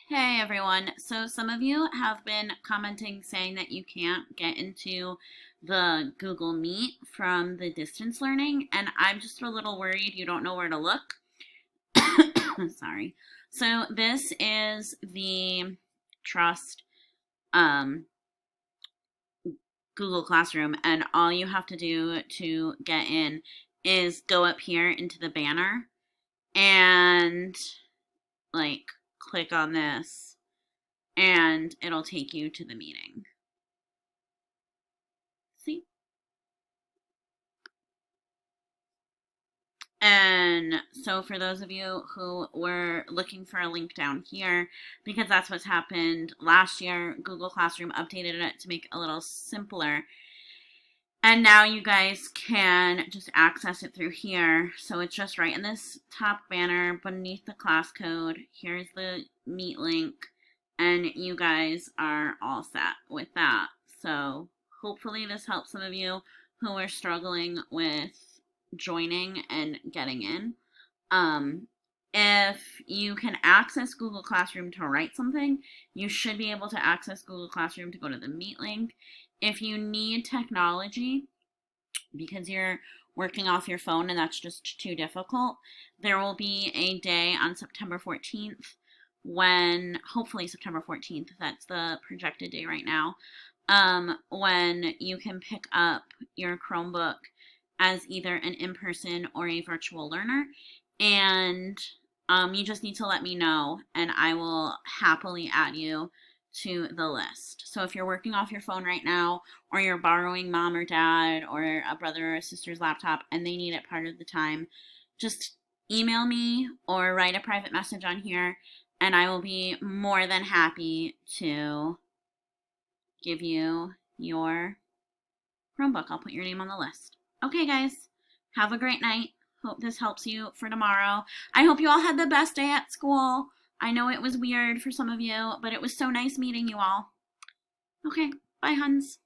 Hey everyone. So some of you have been commenting saying that you can't get into the Google Meet from the distance learning, and I'm just a little worried you don't know where to look. Sorry. So this is the Trust um, Google Classroom, and all you have to do to get in is go up here into the banner and like click on this and it'll take you to the meeting. See? And so for those of you who were looking for a link down here, because that's what's happened last year, Google Classroom updated it to make it a little simpler. And now you guys can just access it through here. So it's just right in this top banner beneath the class code. Here's the Meet link. And you guys are all set with that. So hopefully this helps some of you who are struggling with joining and getting in. If you can access Google Classroom to write something, you should be able to access Google Classroom to go to the Meet link. If you need technology because you're working off your phone and that's just too difficult, there will be a day on September 14th when, hopefully September 14th, that's the projected day right now, when you can pick up your Chromebook as either an in-person or a virtual learner. And you just need to let me know and I will happily add you to the list. So if you're working off your phone right now, or you're borrowing mom or dad or a brother or a sister's laptop and they need it part of the time, just email me or write a private message on here and I will be more than happy to give you your Chromebook. I'll put your name on the list. Okay, guys, have a great night. Hope this helps you for tomorrow. I hope you all had the best day at school. I know it was weird for some of you, but it was so nice meeting you all. Okay, bye, huns.